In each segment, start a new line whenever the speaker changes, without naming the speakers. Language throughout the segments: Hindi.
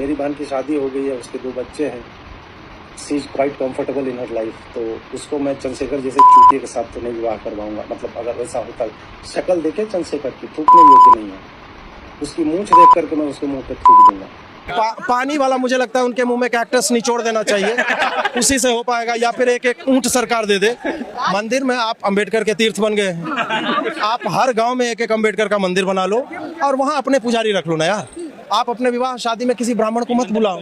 मेरी बहन की शादी हो गई है, उसके 2 बच्चे हैं। She is quite comfortable in her life. तो उसको मैं चंद्रशेखर जैसे चूतिए के साथ तो नहीं विवाह करवाऊंगा। मतलब अगर वैसा होता, शक्ल देखे चंद्रशेखर की, थूकने योग्य नहीं है। उसकी मूंछ देख करके मैं उसके मुंह पे थूक दूंगा।
पानी वाला मुझे लगता है उनके मुंह में कैक्टस निचोड़ देना चाहिए, उसी से हो पाएगा। या फिर एक एक ऊंट सरकार दे दे। मंदिर में आप अंबेडकर के तीर्थ बन गए हैं। आप हर गांव में एक एक अंबेडकर का मंदिर बना लो और वहां अपने पुजारी रख लो ना यार। आप अपने विवाह शादी में किसी ब्राह्मण को मत बुलाओ,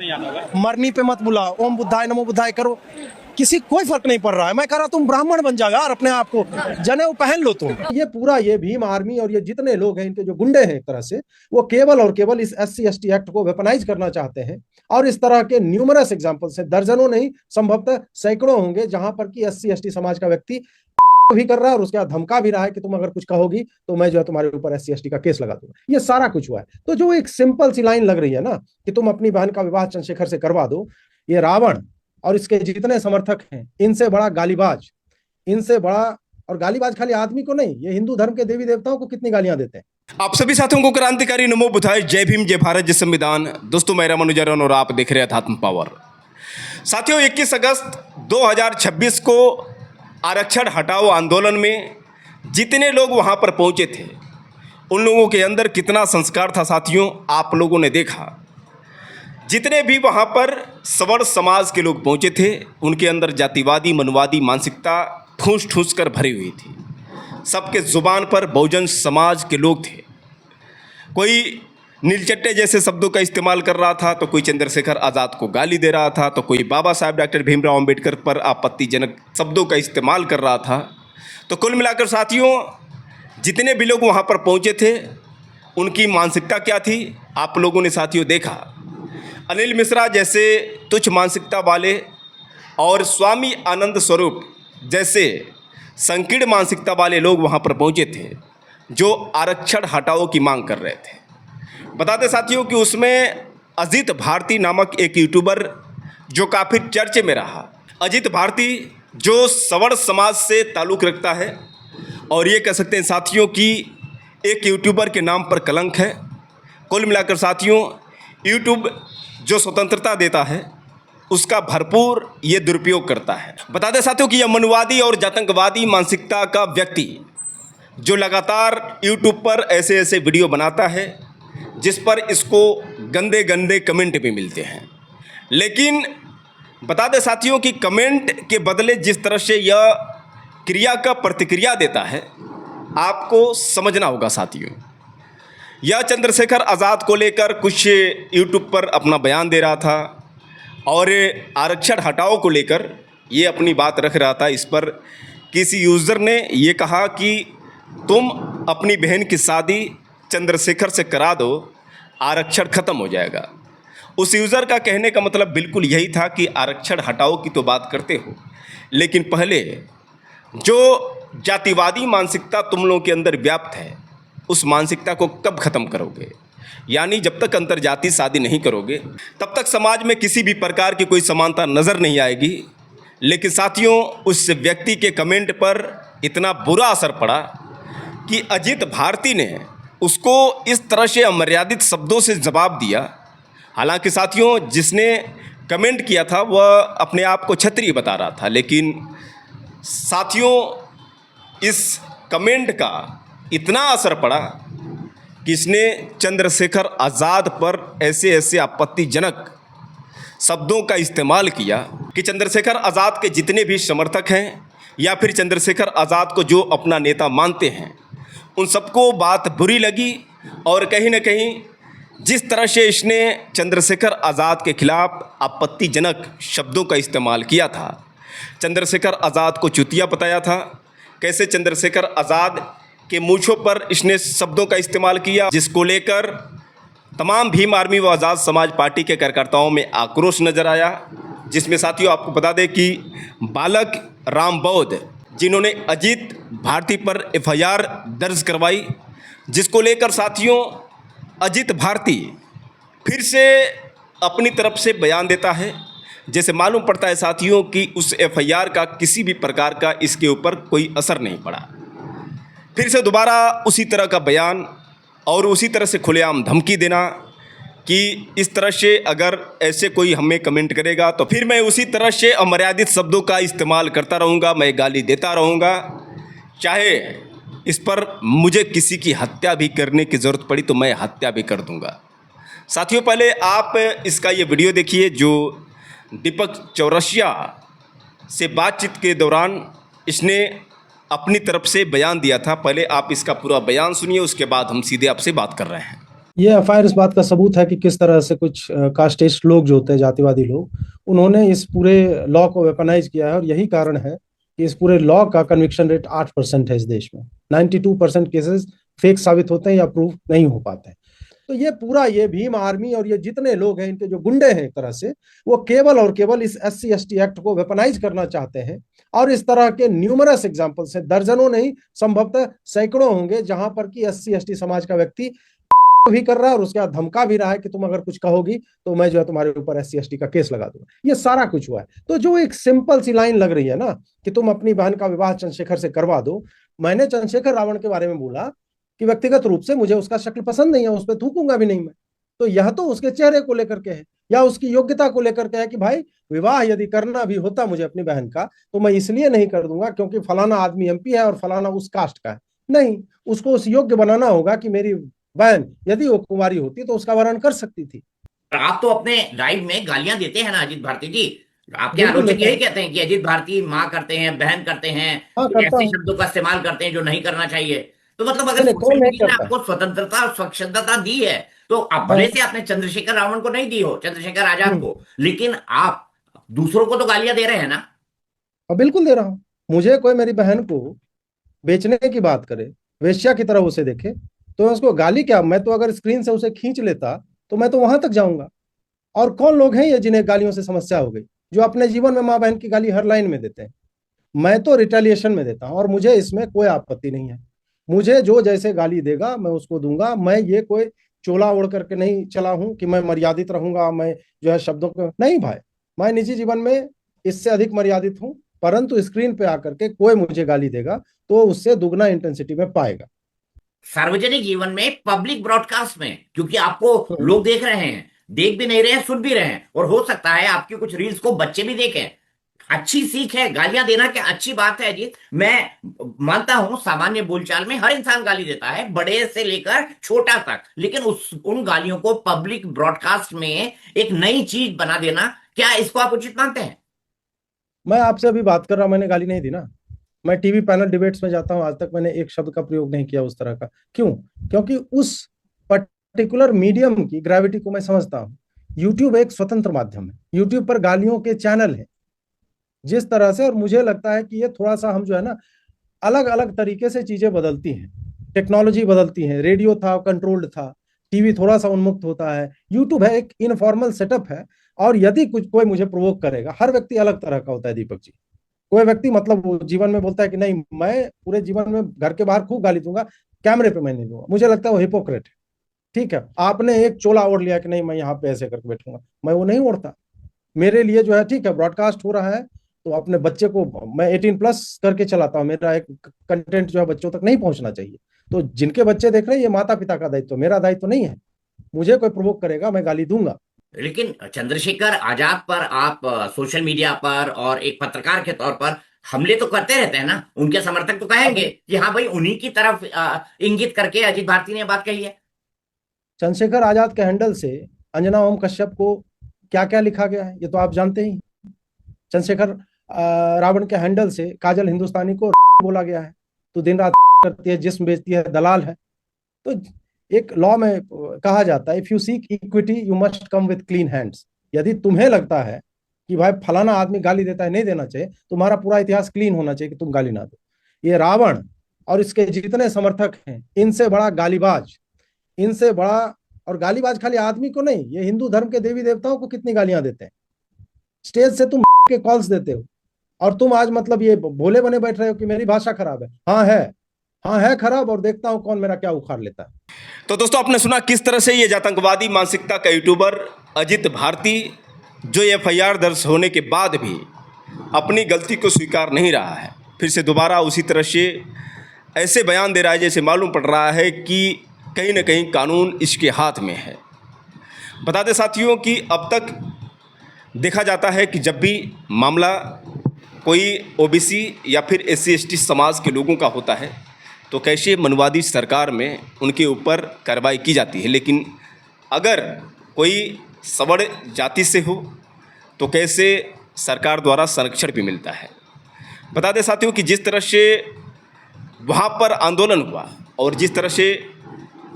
मरनी पे मत बुलाओ, ओम बुद्धाय नमो बुद्धाय करो, किसी कोई फर्क नहीं पड़ रहा है। मैं कह रहा तुम ब्राह्मण बन जाओ यार, अपने आप को जनेऊ पहन लो तुम। ये पूरा ये भीम आर्मी और ये जितने लोग हैं, इनके जो गुंडे हैं एक तरह से, वो केवल और केवल इस SC/ST एक्ट को वेपनाइज करना चाहते हैं। और इस तरह के न्यूमरस एग्जांपल्स हैं, दर्जनों नहीं संभवतः सैकड़ों होंगे, जहां पर कि SC/ST समाज का व्यक्ति भी कर रहा है और उसके बाद धमका भी रहा है कि तुम अगर कुछ कहोगी तो मैं जो है तुम्हारे ऊपर SC/ST का केस लगा दूंगा। ये सारा कुछ हुआ है। तो जो एक सिंपल सी लाइन लग रही है ना कि तुम अपनी बहन का विवाह चंद्रशेखर से करवा दो, ये रावण और इसके जितने समर्थक हैं, इनसे बड़ा गालीबाज, इनसे बड़ा, और गालीबाज खाली आदमी को नहीं, ये हिंदू धर्म के देवी देवताओं को कितनी गालियां देते हैं।
आप सभी साथियों को क्रांतिकारी नमो बुधाय, जय भीम, जय भारत, जय संविधान। दोस्तों मैं राम अनुजरन और आप देख रहे हैं अध्यात्म पावर। साथियों 21 अगस्त 2026 को आरक्षण हटाओ आंदोलन में जितने लोग वहां पर पहुंचे थे, उन लोगों के अंदर कितना संस्कार था साथियों, आप लोगों ने देखा। जितने भी वहाँ पर सवर्ण समाज के लोग पहुँचे थे, उनके अंदर जातिवादी मनवादी मानसिकता ठूस ठूस कर भरी हुई थी। सबके ज़ुबान पर बहुजन समाज के लोग थे। कोई नीलचट्टे जैसे शब्दों का इस्तेमाल कर रहा था, तो कोई चंद्रशेखर आज़ाद को गाली दे रहा था, तो कोई बाबा साहब डॉक्टर भीमराव अंबेडकर पर आपत्तिजनक शब्दों का इस्तेमाल कर रहा था। तो कुल मिलाकर साथियों जितने भी लोग वहाँ पर पहुँचे थे, उनकी मानसिकता क्या थी आप लोगों ने साथियों देखा। अनिल मिश्रा जैसे तुच्छ मानसिकता वाले और स्वामी आनंद स्वरूप जैसे संकीर्ण मानसिकता वाले लोग वहाँ पर पहुँचे थे, जो आरक्षण हटाओ की मांग कर रहे थे। बता दें साथियों कि उसमें अजित भारती नामक एक यूट्यूबर जो काफ़ी चर्चे में रहा। अजित भारती जो सवर्ण समाज से ताल्लुक़ रखता है और ये कह सकते हैं साथियों कि एक यूट्यूबर के नाम पर कलंक है। कुल मिलाकर साथियों यूट्यूब जो स्वतंत्रता देता है, उसका भरपूर ये दुरुपयोग करता है। बता दें साथियों कि यह मनवादी और आतंकवादी मानसिकता का व्यक्ति जो लगातार यूट्यूब पर ऐसे ऐसे वीडियो बनाता है जिस पर इसको गंदे गंदे कमेंट भी मिलते हैं। लेकिन बता दें साथियों कि कमेंट के बदले जिस तरह से यह क्रिया का प्रतिक्रिया देता है, आपको समझना होगा साथियों। यह चंद्रशेखर आज़ाद को लेकर कुछ यूट्यूब पर अपना बयान दे रहा था और आरक्षण हटाओ को लेकर ये अपनी बात रख रहा था। इस पर किसी यूज़र ने ये कहा कि तुम अपनी बहन की शादी चंद्रशेखर से करा दो, आरक्षण ख़त्म हो जाएगा। उस यूज़र का कहने का मतलब बिल्कुल यही था कि आरक्षण हटाओ की तो बात करते हो, लेकिन पहले जो जातिवादी मानसिकता तुम लोगों के अंदर व्याप्त है, उस मानसिकता को कब ख़त्म करोगे। यानी जब तक अंतर्जातीय शादी नहीं करोगे, तब तक समाज में किसी भी प्रकार की कोई समानता नज़र नहीं आएगी। लेकिन साथियों उस व्यक्ति के कमेंट पर इतना बुरा असर पड़ा कि अजित भारती ने उसको इस तरह से अमर्यादित शब्दों से जवाब दिया। हालांकि साथियों जिसने कमेंट किया था वह अपने आप को क्षत्रिय बता रहा था, लेकिन साथियों इस कमेंट का इतना असर पड़ा कि इसने चंद्रशेखर आज़ाद पर ऐसे ऐसे आपत्तिजनक शब्दों का इस्तेमाल किया कि चंद्रशेखर आज़ाद के जितने भी समर्थक हैं या फिर चंद्रशेखर आज़ाद को जो अपना नेता मानते हैं, उन सबको बात बुरी लगी। और कहीं ना कहीं जिस तरह से इसने चंद्रशेखर आज़ाद के खिलाफ आपत्तिजनक शब्दों का इस्तेमाल किया था, चंद्रशेखर आज़ाद को चूतिया बताया था, कैसे चंद्रशेखर आज़ाद के मूंछों पर इसने शब्दों का इस्तेमाल किया, जिसको लेकर तमाम भीम आर्मी व आज़ाद समाज पार्टी के कार्यकर्ताओं में आक्रोश नजर आया। जिसमें साथियों आपको बता दें कि बालक राम बौद्ध जिन्होंने अजित भारती पर FIR दर्ज करवाई, जिसको लेकर साथियों अजित भारती फिर से अपनी तरफ से बयान देता है। जैसे मालूम पड़ता है साथियों कि उस FIR का किसी भी प्रकार का इसके ऊपर कोई असर नहीं पड़ा। फिर से दोबारा उसी तरह का बयान और उसी तरह से खुलेआम धमकी देना कि इस तरह से अगर ऐसे कोई हमें कमेंट करेगा तो फिर मैं उसी तरह से अमर्यादित शब्दों का इस्तेमाल करता रहूँगा, मैं गाली देता रहूँगा। चाहे इस पर मुझे किसी की हत्या भी करने की ज़रूरत पड़ी तो मैं हत्या भी कर दूँगा। साथियों, पहले आप इसका ये वीडियो देखिए जो दीपक चौरसिया से बातचीत के दौरान इसने अपनी तरफ से बयान दिया था। पहले आप इसका पूरा बयान सुनिए, उसके बाद हम सीधे आपसे बात कर रहे हैं।
ये एफआईआर इस बात का सबूत है कि किस तरह से कुछ कास्टिस्ट लोग जो होते हैं, जातिवादी लोग, उन्होंने इस पूरे लॉ को वेपनाइज किया है। और यही कारण है कि इस पूरे लॉ का कन्विक्शन रेट 8% है इस देश में। 92% केसेस फेक साबित होते हैं या प्रूफ नहीं हो पाते हैं। तो ये पूरा ये भीम आर्मी और ये जितने लोग हैं, इनके जो गुंडे हैं एक तरह से, वो केवल और केवल इस SC/ST एक्ट को वेपनाइज करना चाहते हैं। और इस तरह के न्यूमरस एग्जाम्पल्स हैं, दर्जनों नहीं, संभवतः सैकड़ों होंगे, जहां पर कि SC/ST समाज का व्यक्ति भी कर रहा है और उसके बाद धमका भी रहा है कि तुम अगर कुछ कहोगी तो मैं जो है तुम्हारे ऊपर SC/ST का केस लगा दूंगा। ये सारा कुछ हुआ है। तो जो एक सिंपल सी लाइन लग रही है ना कि तुम अपनी बहन का विवाह चंद्रशेखर से करवा दो, मैंने चंद्रशेखर रावण के बारे में बोला कि व्यक्तिगत रूप से मुझे उसका शक्ल पसंद नहीं है, उस पर थूकूंगा भी नहीं मैं। तो यह तो उसके चेहरे को लेकर के है या उसकी योग्यता को लेकर के है कि भाई विवाह यदि करना भी होता मुझे अपनी बहन का तो मैं इसलिए नहीं कर दूंगा क्योंकि फलाना आदमी MP है और फलाना उस कास्ट का है। नहीं, उसको उस योग्य बनाना होगा कि मेरी बहन यदि वो कुंवारी होती तो उसका वर्ण कर सकती थी।
आप तो अपने लाइव में गालियां देते हैं ना अजीत भारती जी। आपके
बिल्कुल
आलोचक
देता
यही
हूं।
कहते हैं कि अजीत भारती माँ करते हैं, बहन करते हैं,
हाँ,
कुछ
करता
ऐसे
हूँ।
शब्दों का इस्तेमाल करते हैं जो नहीं करना चाहिए। तो मतलब अगर
नहीं, कौन
सोशल
नहीं
मीडिया ने
करता।
आपको स्वतंत्रता और स्वच्छंदता दी है तो आप
हाँ।
भले से आपने चंद्रशेखर रावण को नहीं दी हो, चंद्रशेखर आजाद
हम्म।
को, लेकिन आप दूसरों को तो गालियां दे रहे हैं ना।
और बिल्कुल दे रहा हूँ। मुझे कोई मेरी बहन को बेचने की बात करे, वेश्या की तरह उसे देखे, तो मैं उसको गाली क्या, मैं तो अगर स्क्रीन से उसे खींच लेता तो मैं तो वहां तक जाऊंगा। और कौन लोग हैं ये जिन्हें गालियों से समस्या हो गई, जो अपने जीवन में माँ बहन की गाली हर लाइन में देते हैं। मैं तो रिटेलिएशन में देता हूं और मुझे इसमें कोई आपत्ति नहीं है। मुझे जो जैसे गाली देगा मैं उसको दूंगा। मैं ये कोई चोला ओढ़ करके नहीं चला हूं कि मैं मर्यादित रहूंगा, मैं जो है शब्दों को नहीं भाई। मैं निजी जीवन में इससे अधिक मर्यादित हूं, परंतु स्क्रीन पे आकर के कोई मुझे गाली देगा तो उससे दुगना इंटेंसिटी में पाएगा।
सार्वजनिक जीवन में, पब्लिक ब्रॉडकास्ट में, क्योंकि आपको
हम्म।
लोग देख रहे हैं, देख भी नहीं रहे हैं, सुन भी रहे हैं, और हो सकता है आपकी कुछ रील्स को बच्चे भी देखें। अच्छी सीख है गालियां देना, क्या अच्छी बात है अजीत। मैं मानता हूं सामान्य बोलचाल में हर इंसान गाली देता है, बड़े से लेकर छोटा तक, लेकिन उन गालियों को पब्लिक ब्रॉडकास्ट में एक नई चीज बना देना, क्या इसको आप उचित मानते हैं?
मैं आपसे अभी बात कर रहा हूं, मैंने गाली नहीं दी ना। मैं टीवी पैनल डिबेट्स में जाता हूं, आज तक मैंने एक शब्द का प्रयोग नहीं किया उस तरह का। क्यों? क्योंकि उस पर्टिकुलर मीडियम की ग्रेविटी को मैं समझता हूं। यूट्यूब एक स्वतंत्र माध्यम है, यूट्यूब पर गालियों के चैनल है जिस तरह से, और मुझे लगता है कि ये थोड़ा सा हम जो है ना अलग अलग तरीके से चीजें बदलती हैं, टेक्नोलॉजी बदलती है। रेडियो था कंट्रोल्ड था, टीवी थोड़ा सा उन्मुक्त होता है, यूट्यूब है एक इनफॉर्मल सेटअप है। और यदि कुछ कोई मुझे प्रोवोक करेगा, हर व्यक्ति अलग तरह का होता है दीपक जी। कोई व्यक्ति मतलब वो जीवन में बोलता है कि नहीं मैं पूरे जीवन में घर के बाहर खूब गाली दूंगा, कैमरे पे मैं नहीं दूंगा। मुझे लगता है वो हिपोक्रेट है। ठीक है, आपने एक चोला ओढ़ लिया कि नहीं मैं यहाँ पे ऐसे करके बैठूंगा, मैं वो नहीं ओढ़ता। मेरे लिए जो है ठीक है, ब्रॉडकास्ट हो रहा है तो अपने बच्चे को मैं 18+ करके चलाता हूँ। मेरा एक कंटेंट जो है बच्चों तक नहीं पहुंचना चाहिए। तो जिनके बच्चे देख रहे हैं ये माता पिता का दायित्व, मेरा दायित्व नहीं है। मुझे कोई प्रोवोक करेगा मैं गाली दूंगा।
लेकिन चंद्रशेखर आजाद पर आप सोशल मीडिया पर और एक पत्रकार के तौर पर हमले तो करते रहते हैं ना। उनके समर्थक तो कहेंगे कि हाँ भाई उन्हीं की तरफ इंगित करके अजीत भारती ने बात कही है।
चंद्रशेखर आजाद के हैंडल से अंजना ओम कश्यप को क्या क्या लिखा गया है ये तो आप जानते ही। चंद्रशेखर रावण के हैंडल से काजल हिंदुस्तानी को बोला गया है, तो दिन रात करती है, जिस्म बेचती है, दलाल है। तो एक लॉ में कहा जाता है if you seek equity you must come with clean hands. यदि तुम्हें लगता है कि भाई फलाना आदमी गाली देता है नहीं देना चाहिए, तुम्हारा पूरा इतिहास क्लीन होना चाहिए कि तुम गाली ना दो। ये रावण और इसके जितने समर्थक हैं, इनसे बड़ा गालीबाज, इनसे बड़ा, और गालीबाज खाली आदमी को नहीं, ये हिंदू धर्म के देवी देवताओं को कितनी गालियां देते हैं। स्टेज से तुम के कॉल्स देते हो और तुम आज मतलब ये भोले बने बैठ रहे हो कि मेरी भाषा खराब है। हाँ है खराब, और देखता हूं कौन मेरा क्या उखाड़ लेता है।
तो दोस्तों, आपने सुना किस तरह से ये आतंकवादी मानसिकता का यूट्यूबर अजित भारती, जो FIR दर्ज होने के बाद भी अपनी गलती को स्वीकार नहीं रहा है, फिर से दोबारा उसी तरह से ऐसे बयान दे रहा है जैसे मालूम पड़ रहा है कि कहीं ना कहीं कानून इसके हाथ में है। बता दें साथियों कि अब तक देखा जाता है कि जब भी मामला कोई ओबीसी या फिर एससी एसटी समाज के लोगों का होता है तो कैसे मनुवादी सरकार में उनके ऊपर कार्रवाई की जाती है, लेकिन अगर कोई सवर्ण जाति से हो तो कैसे सरकार द्वारा संरक्षण भी मिलता है। बता दें साथियों कि जिस तरह से वहाँ पर आंदोलन हुआ और जिस तरह से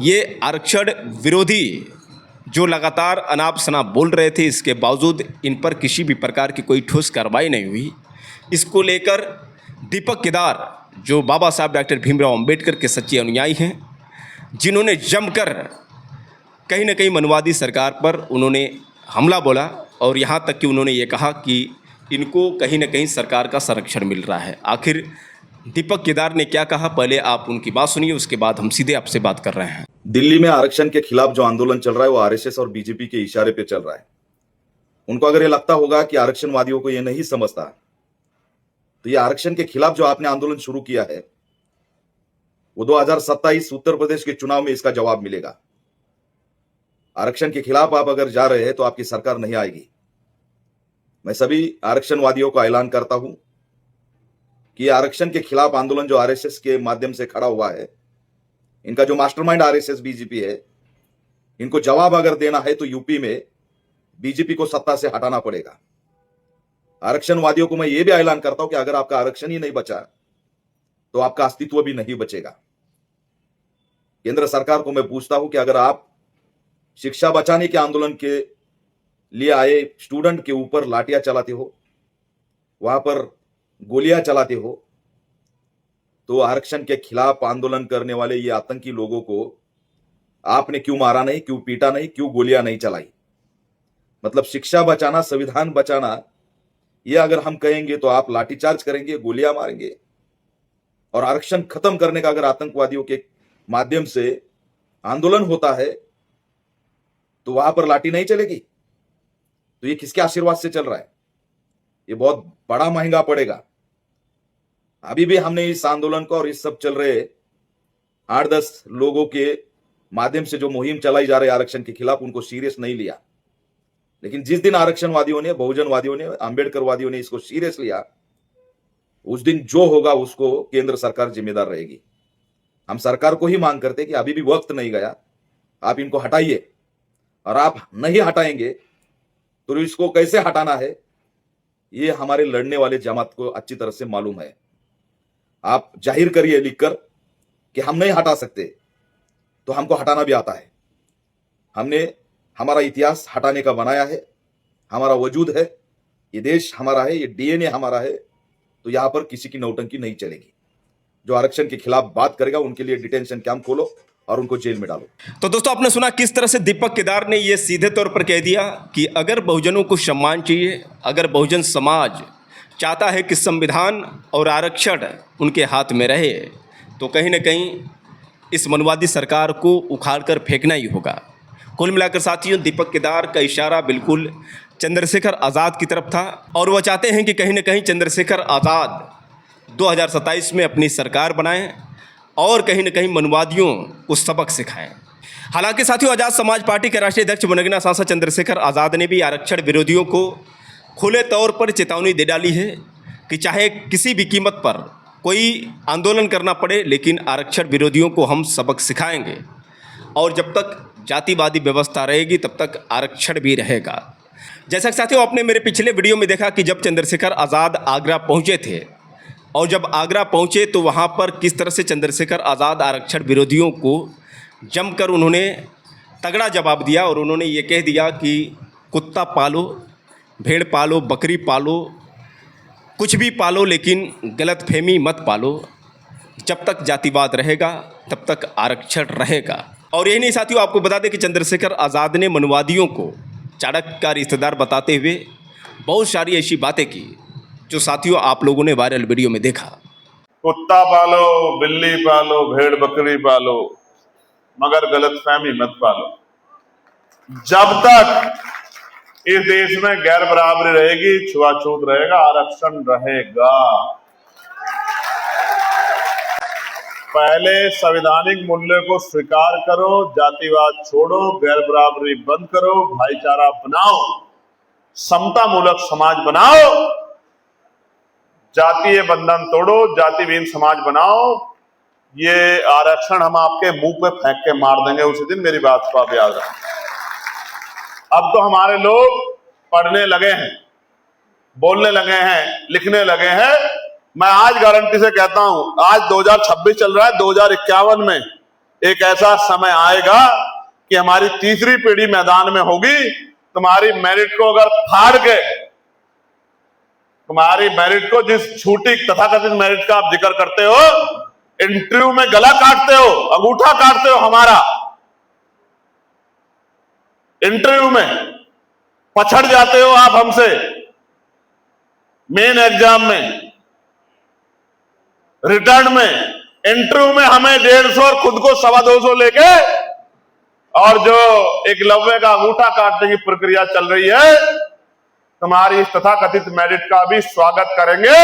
ये आरक्षण विरोधी जो लगातार अनाप शनाप बोल रहे थे, इसके बावजूद इन पर किसी भी प्रकार की कोई ठोस कार्रवाई नहीं हुई। इसको लेकर दीपक केदार जो बाबा साहब डॉक्टर भीमराव अंबेडकर के सच्चे अनुयायी हैं, जिन्होंने जमकर कहीं न कहीं मनुवादी सरकार पर उन्होंने हमला बोला और यहाँ तक कि उन्होंने ये कहा कि इनको कहीं न कहीं सरकार का संरक्षण मिल रहा है। आखिर दीपक केदार ने क्या कहा, पहले आप उनकी बात सुनिए, उसके बाद हम सीधे आपसे बात कर रहे हैं।
दिल्ली में आरक्षण के खिलाफ जो आंदोलन चल रहा है वो आरएसएस और बीजेपी के इशारे पे चल रहा है। उनको अगर ये लगता होगा कि आरक्षणवादियों को ये नहीं समझता, तो ये आरक्षण के खिलाफ जो आपने आंदोलन शुरू किया है वो 2027 उत्तर प्रदेश के चुनाव में इसका जवाब मिलेगा। आरक्षण के खिलाफ आप अगर जा रहे हैं तो आपकी सरकार नहीं आएगी। मैं सभी आरक्षणवादियों को ऐलान करता हूं कि आरक्षण के खिलाफ आंदोलन जो आरएसएस के माध्यम से खड़ा हुआ है, इनका जो मास्टरमाइंड आरएसएस बीजेपी है, इनको जवाब अगर देना है तो यूपी में बीजेपी को सत्ता से हटाना पड़ेगा। आरक्षणवादियों को मैं ये भी ऐलान करता हूं कि अगर आपका आरक्षण ही नहीं बचा तो आपका अस्तित्व भी नहीं बचेगा। केंद्र सरकार को मैं पूछता हूं कि अगर आप शिक्षा बचाने के आंदोलन के लिए आए स्टूडेंट के ऊपर लाठियां चलाते हो, वहां पर गोलियां चलाते हो, तो आरक्षण के खिलाफ आंदोलन करने वाले ये आतंकी लोगों को आपने क्यों मारा नहीं, क्यों पीटा नहीं, क्यों गोलियां नहीं चलाई? मतलब शिक्षा बचाना, संविधान बचाना, ये अगर हम कहेंगे तो आप लाठीचार्ज करेंगे, गोलियां मारेंगे। और आरक्षण खत्म करने का अगर आतंकवादियों के माध्यम से आंदोलन होता है तो वहां पर लाठी नहीं चलेगी। तो ये किसके आशीर्वाद से चल रहा है? ये बहुत बड़ा महंगा पड़ेगा। अभी भी हमने इस आंदोलन को और इस सब चल रहे 8-10 लोगों के माध्यम से जो मुहिम चलाई जा रही है आरक्षण के खिलाफ, उनको सीरियस नहीं लिया। लेकिन जिस दिन आरक्षणवादियों ने, बहुजनवादियों ने, अंबेडकरवादियों ने इसको सीरियस लिया, उस दिन जो होगा उसको केंद्र सरकार जिम्मेदार रहेगी। हम सरकार को ही मांग करते कि अभी भी वक्त नहीं गया, आप इनको हटाइए। और आप नहीं हटाएंगे तो इसको कैसे हटाना है ये हमारे लड़ने वाले जमात को अच्छी तरह से मालूम है। आप जाहिर करिए लिखकर कि हम नहीं हटा सकते, तो हमको हटाना भी आता है। हमने हमारा इतिहास हटाने का बनाया है, हमारा वजूद है, ये देश हमारा है, ये डीएनए हमारा है। तो यहां पर किसी की नौटंकी नहीं चलेगी। जो आरक्षण के खिलाफ बात करेगा उनके लिए डिटेंशन कैंप खोलो और उनको जेल में डालो।
तो दोस्तों, आपने सुना किस तरह से दीपक केदार ने यह सीधे तौर पर कह दिया कि अगर बहुजनों को सम्मान चाहिए, अगर बहुजन समाज चाहता है कि संविधान और आरक्षण उनके हाथ में रहे, तो कहीं ना कहीं इस मनुवादी सरकार को उखाड़ कर फेंकना ही होगा। कुल मिलाकर साथियों, दीपक केदार का इशारा बिल्कुल चंद्रशेखर आज़ाद की तरफ था और वह चाहते हैं कि कहीं ना कहीं चंद्रशेखर आज़ाद 2027 में अपनी सरकार बनाएं और कहीं न कहीं मनुवादियों को सबक सिखाएं। हालांकि साथियों, आज़ाद समाज पार्टी के राष्ट्रीय अध्यक्ष बनगना सांसद चंद्रशेखर आज़ाद ने भी आरक्षण विरोधियों को खुले तौर पर चेतावनी दे डाली है कि चाहे किसी भी कीमत पर कोई आंदोलन करना पड़े, लेकिन आरक्षण विरोधियों को हम सबक सिखाएंगे और जब तक जातिवादी व्यवस्था रहेगी तब तक आरक्षण भी रहेगा। जैसा कि साथियों, आपने मेरे पिछले वीडियो में देखा कि जब चंद्रशेखर आज़ाद आगरा पहुँचे थे और जब आगरा पहुँचे तो वहाँ पर किस तरह से चंद्रशेखर आज़ाद आरक्षण विरोधियों को जमकर उन्होंने तगड़ा जवाब दिया और उन्होंने ये कह दिया कि कुत्ता पालो, भेड़ पालो, बकरी पालो, कुछ भी पालो, लेकिन गलतफहमी मत पालो। जब तक जातिवाद रहेगा तब तक आरक्षण रहेगा। और यही नहीं साथियों, आपको बता दें कि चंद्रशेखर आज़ाद ने मनुवादियों को चाणक्य का रिश्तेदार बताते हुए बहुत सारी ऐसी बातें की जो साथियों आप लोगों ने वायरल वीडियो में देखा।
कुत्ता पालो, बिल्ली पालो, भेड़ बकरी पालो, मगर गलतफहमी मत पालो। जब तक इस देश में गैर बराबरी रहेगी, छुआछूत रहेगा, आरक्षण रहेगा। पहले संवैधानिक मूल्य को स्वीकार करो, जातिवाद छोड़ो, गैर बराबरी बंद करो, भाईचारा बनाओ, समता मूलक समाज बनाओ, जातीय बंधन तोड़ो, जातिहीन समाज बनाओ। ये आरक्षण हम आपके मुंह पे फेंक के मार देंगे उसी दिन, मेरी बात को आप याद रखें। अब तो हमारे लोग पढ़ने लगे हैं, बोलने लगे हैं, लिखने लगे हैं। मैं आज गारंटी से कहता हूं, आज 2026 चल रहा है, 2051 में एक ऐसा समय आएगा कि हमारी तीसरी पीढ़ी मैदान में होगी। तुम्हारी मेरिट को अगर फाड़ के, तुम्हारी मेरिट को, जिस छूटी तथाकथित मेरिट का आप जिक्र करते हो, इंटरव्यू में गला काटते हो, अंगूठा काटते हो हमारा, इंटरव्यू में पछड़ जाते हो आप हमसे, मेन एग्जाम में, रिटर्न में, इंटरव्यू में हमें 150 और खुद को 225 लेके, और जो एकलव्य का अंगूठा काटने की प्रक्रिया चल रही है, तुम्हारी इस तथाकथित मेरिट का भी स्वागत करेंगे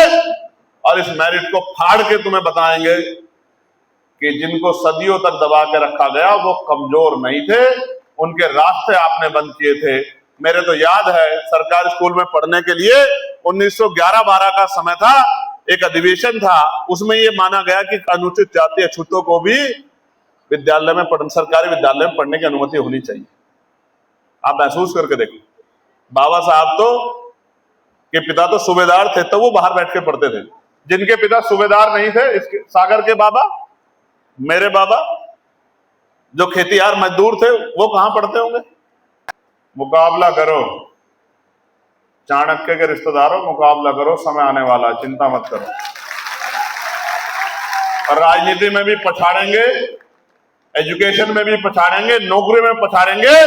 और इस मेरिट को फाड़ के तुम्हें बताएंगे कि जिनको सदियों तक दबा के रखा गया वो कमजोर नहीं थे, उनके रास्ते आपने बंद किए थे। मेरे तो याद है सरकारी स्कूल में पढ़ने के लिए 1911-12 का समय था, एक अधिवेशन था, उसमें यह माना गया कि अनुसूचित जाति अछूतों को भी विद्यालय में सरकारी विद्यालय में पढ़ने की अनुमति होनी चाहिए। आप महसूस करके देखो, बाबा साहब तो के पिता तो सूबेदार थे, तो वो बाहर बैठ के पढ़ते थे। जिनके पिता सूबेदार नहीं थे, इसके सागर के बाबा, मेरे बाबा जो खेतीहार मजदूर थे, वो कहां पढ़ते होंगे। मुकाबला करो, चाणक्य के रिश्तेदारों, मुकाबला करो, समय आने वाला, चिंता मत करो। और राजनीति में भी पछाड़ेंगे, एजुकेशन में भी पछाड़ेंगे, नौकरी में पछाड़ेंगे,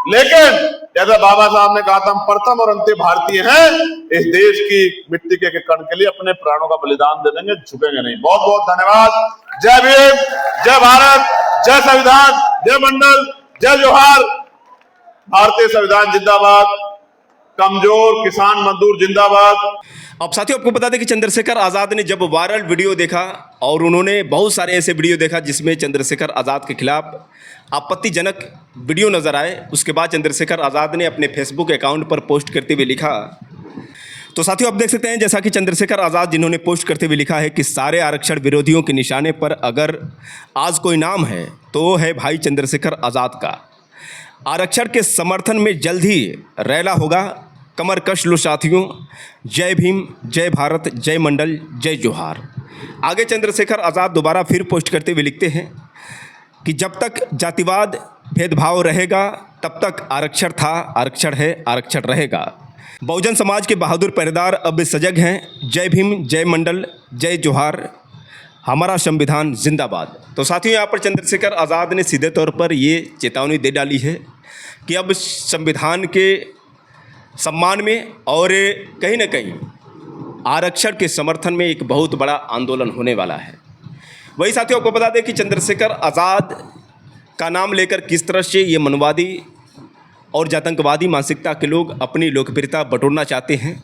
लेकिन जैसा बाबा साहब ने कहा था, हम प्रथम और अंतिम भारतीय हैं, इस देश की मिट्टी के कण के लिए अपने प्राणों का बलिदान दे देंगे, झुकेंगे नहीं। बहुत बहुत धन्यवाद। जय भीम, जय भारत, जय संविधान, जय मंडल, जय जोहार। भारतीय संविधान जिंदाबाद, कमजोर किसान मजदूर जिंदाबाद।
अब साथियों आपको बता दें कि चंद्रशेखर आज़ाद ने जब वायरल वीडियो देखा और उन्होंने बहुत सारे ऐसे वीडियो देखा जिसमें चंद्रशेखर आज़ाद के खिलाफ आपत्तिजनक वीडियो नज़र आए, उसके बाद चंद्रशेखर आज़ाद ने अपने फेसबुक अकाउंट पर पोस्ट करते हुए लिखा, तो साथियों आप देख सकते हैं जैसा कि चंद्रशेखर आज़ाद जिन्होंने पोस्ट करते हुए लिखा है कि सारे आरक्षण विरोधियों के निशाने पर अगर आज कोई नाम है तो वो है भाई चंद्रशेखर आज़ाद का। आरक्षण के समर्थन में जल्द ही रैला होगा, कमर कस लो साथियों। जय भीम, जय भारत, जय मंडल, जय जोहार। आगे चंद्रशेखर आज़ाद दोबारा फिर पोस्ट करते हुए लिखते हैं कि जब तक जातिवाद भेदभाव रहेगा तब तक आरक्षण था, आरक्षण है, आरक्षण रहेगा। बहुजन समाज के बहादुर पहरेदार अब सजग हैं। जय भीम, जय मंडल, जय जोहार, हमारा संविधान जिंदाबाद। तो साथियों यहाँ पर चंद्रशेखर आज़ाद ने सीधे तौर पर ये चेतावनी दे डाली है कि अब संविधान के सम्मान में और कहीं न कहीं आरक्षण के समर्थन में एक बहुत बड़ा आंदोलन होने वाला है। वही साथियों को बता दें कि चंद्रशेखर आज़ाद का नाम लेकर किस तरह से ये मनवादी और आतंकवादी मानसिकता के लोग अपनी लोकप्रियता बटोरना चाहते हैं,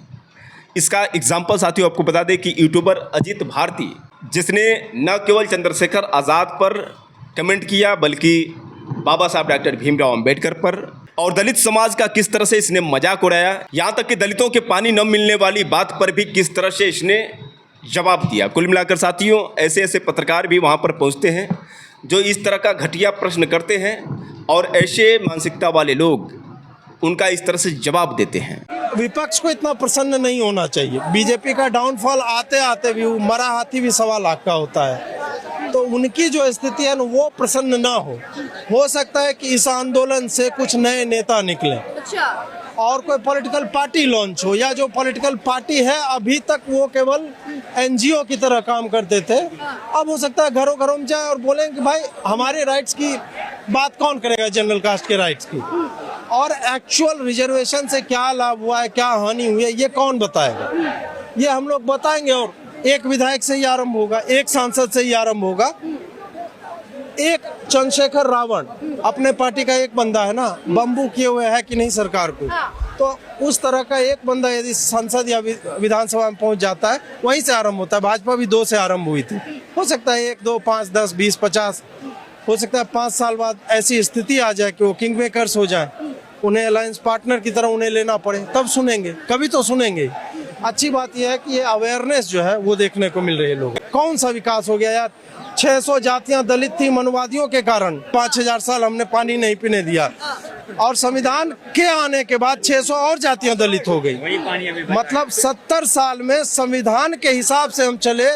इसका एग्जाम्पल साथियों आपको बता दें कि यूट्यूबर अजीत भारती, जिसने न केवल चंद्रशेखर आज़ाद पर कमेंट किया बल्कि बाबा साहब डॉक्टर भीमराव अंबेडकर पर और दलित समाज का किस तरह से इसने मजाक उड़ाया, यहाँ तक कि दलितों के पानी न मिलने वाली बात पर भी किस तरह से इसने जवाब दिया। कुल मिलाकर साथियों ऐसे ऐसे पत्रकार भी वहाँ पर पहुँचते हैं जो इस तरह का घटिया प्रश्न करते हैं और ऐसे मानसिकता वाले लोग उनका इस तरह से जवाब देते हैं।
विपक्ष को इतना प्रसन्न नहीं होना चाहिए। बीजेपी का डाउनफॉल आते आते भी मरा हाथी भी 1.25 लाख का होता है, तो उनकी जो स्थिति है ना वो प्रसन्न ना हो सकता है कि इस आंदोलन से कुछ नए नेता निकले और कोई पॉलिटिकल पार्टी लॉन्च हो, या जो पॉलिटिकल पार्टी है अभी तक वो केवल एनजीओ की तरह काम करते थे, अब हो सकता है घरों घरों में जाए और बोलें कि भाई हमारे राइट्स की बात कौन करेगा, जनरल कास्ट के राइट्स की, और एक्चुअल रिजर्वेशन से क्या लाभ हुआ है, क्या हानि हुई है, ये कौन बताएगा। ये हम लोग बताएंगे और एक विधायक से ही आरंभ होगा, एक सांसद से ही आरंभ होगा। एक चंद्रशेखर रावण अपने पार्टी का एक बंदा है ना, बम्बू किए हुए है कि नहीं सरकार को, तो उस तरह का एक बंदा यदि संसद या विधानसभा में पहुंच जाता है, वहीं से आरंभ होता है। भाजपा भी 2 से आरंभ हुई थी, हो सकता है 1, 2, 5, 10, 20, 50, हो सकता है 5 साल बाद ऐसी स्थिति आ जाए कि वो किंग मेकर्स हो जाए, उन्हें अलायंस पार्टनर की तरह उन्हें लेना पड़े, तब सुनेंगे, कभी तो सुनेंगे। अच्छी बात यह है कि ये अवेयरनेस जो है वो देखने को मिल रही है लोग। कौन सा विकास हो गया यार? 600 जातियां दलित थी मनुवादियों के कारण, 5000 साल हमने पानी नहीं पीने दिया, और संविधान के आने के बाद 600 और जातियां दलित हो गई। मतलब 70 साल में संविधान के हिसाब से हम चले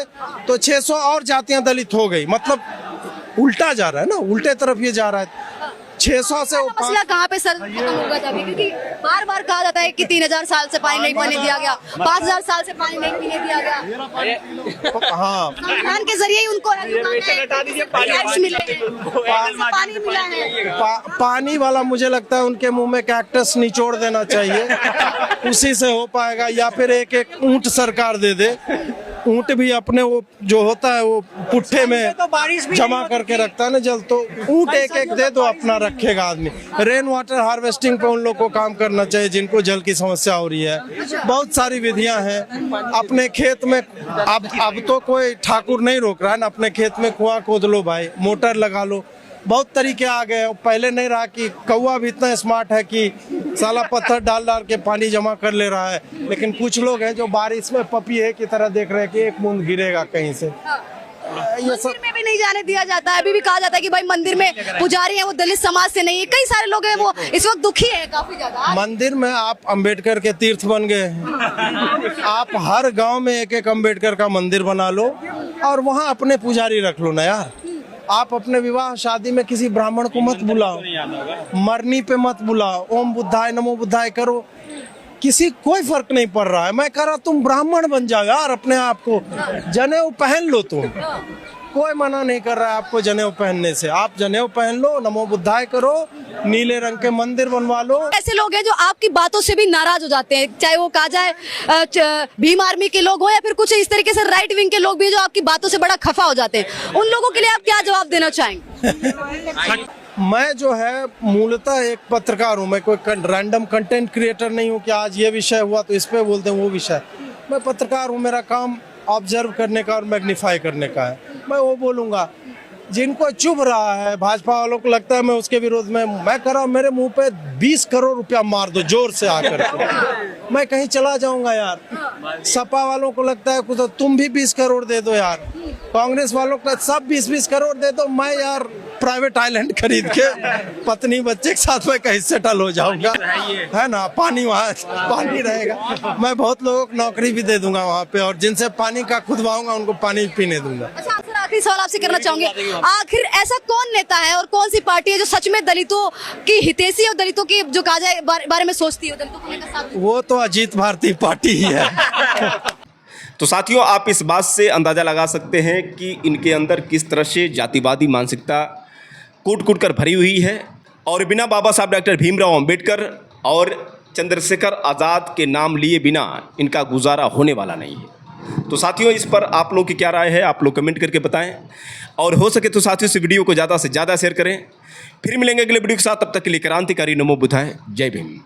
तो 600 और जातियां दलित हो गई। मतलब उल्टा जा रहा है ना, उल्टे तरफ ये जा रहा है। 600 से वो
मसला कहाँ पे सर खत्म होगा जाके? क्योंकि बार बार कहा जाता है कि 3000 साल से पानी नहीं पीने दिया गया, 5000 साल से पानी नहीं पीने दिया गया।
हाँ,
संविधान के जरिए ही उनको राइट्स मिले हैं, पानी मिला है।
पानी वाला मुझे लगता है उनके मुंह में कैक्टस निचोड़ देना चाहिए, उसी से हो पाएगा। या फिर एक ऊंट सरकार दे दे, ऊंट भी अपने वो जो होता है वो पुट्ठे में जमा करके रखता है ना जल, तो ऊंट एक दे दो, अपना रखेगा आदमी। रेन वाटर हार्वेस्टिंग पे उन लोग को काम करना चाहिए जिनको जल की समस्या हो रही है। बहुत सारी विधियां हैं अपने खेत में। अब तो कोई ठाकुर नहीं रोक रहा है ना, अपने खेत में कुआं खोद लो भाई, मोटर लगा लो, बहुत तरीके आ गए। पहले नहीं रहा कि कौवा भी इतना स्मार्ट है कि साला पत्थर डाल डाल के पानी जमा कर ले रहा है, लेकिन कुछ लोग हैं जो बारिश में पपीहे की तरह देख रहे हैं कि एक बूंद गिरेगा कहीं से। ये सब
मंदिर में भी नहीं जाने दिया जाता है। अभी भी कहा जाता है कि भाई मंदिर में पुजारी है वो दलित समाज से नहीं है। कई सारे लोग हैं वो इस वक्त दुखी है काफी ज्यादा।
मंदिर में आप अंबेडकर के तीर्थ बन गए हैं। आप हर गांव में एक अंबेडकर का मंदिर बना लो और वहां अपने पुजारी रख लो ना यार। आप अपने विवाह शादी में किसी ब्राह्मण को मत बुलाओ, मरनी पे मत बुलाओ, ओम बुद्धाय नमो बुद्धाय करो, किसी कोई फर्क नहीं पड़ रहा है। मैं कह रहा तुम ब्राह्मण बन जाओ यार, अपने आप को जनेऊ पहन लो तुम, कोई मना नहीं कर रहा है आपको जनेऊ पहनने से। आप जनेऊ पहन लो, नमो बुद्धाय करो, नीले रंग के मंदिर बनवा लो।
ऐसे लोग हैं जो आपकी बातों से भी नाराज हो जाते हैं, चाहे वो कहा जाए भीम आर्मी के लोग हो या फिर कुछ इस तरीके से राइट विंग के लोग भी जो आपकी बातों से बड़ा खफा हो जाते हैं। उन लोगों के लिए आप क्या जवाब देना चाहेंगे?
मैं जो है मूलतः एक पत्रकार हूँ, मैं कोई रैंडम कंटेंट क्रिएटर नहीं हूँ कि आज ये विषय हुआ तो इस पे बोलते हैं वो विषय। मैं पत्रकार हूँ, मेरा काम ऑब्जर्व करने का और मैग्नीफाई करने का है। मैं वो बोलूँगा। जिनको चुभ रहा है भाजपा वालों को लगता है मैं उसके विरोध में, मैं कर रहा हूँ मेरे मुंह पे 20 करोड़ रुपया मार दो जोर से आकर के, मैं कहीं चला जाऊंगा यार। सपा वालों को लगता है कुछ तो तुम भी 20 करोड़ दे दो यार, कांग्रेस वालों को सब 20-20 करोड़ दे दो, मैं यार प्राइवेट आइलैंड खरीद के पत्नी बच्चे के साथ में कहीं सेटल हो जाऊंगा, है ना। पानी वहाँ पानी रहेगा, मैं बहुत लोगों को नौकरी भी दे दूंगा वहाँ पे, और जिनसे पानी का खुदवाऊंगा उनको पानी पीने दूंगा।
अच्छा सर, आखिरी सवाल आपसे करना चाहूंगे, आखिर ऐसा कौन नेता है और कौन सी पार्टी है जो सच में दलितों की हितैषी और दलितों की जो कहा जाए बारे में सोचती है, दलितों को लेकर साथ? वो
तो अजीत भारती पार्टी ही है।
तो साथियों, आप इस बात से अंदाज़ा लगा सकते हैं कि इनके अंदर किस तरह से जातिवादी मानसिकता कूट कूट कर भरी हुई है, और बिना बाबा साहब डॉक्टर भीमराव अंबेडकर और चंद्रशेखर आज़ाद के नाम लिए बिना इनका गुजारा होने वाला नहीं है। तो साथियों, इस पर आप लोगों की क्या राय है, आप लोग कमेंट करके बताएं, और हो सके तो साथियों इस वीडियो को ज़्यादा से ज़्यादा शेयर करें। फिर मिलेंगे अगले वीडियो के साथ, तब तक के लिए क्रांतिकारी नमो बुद्धाय, जय भीम।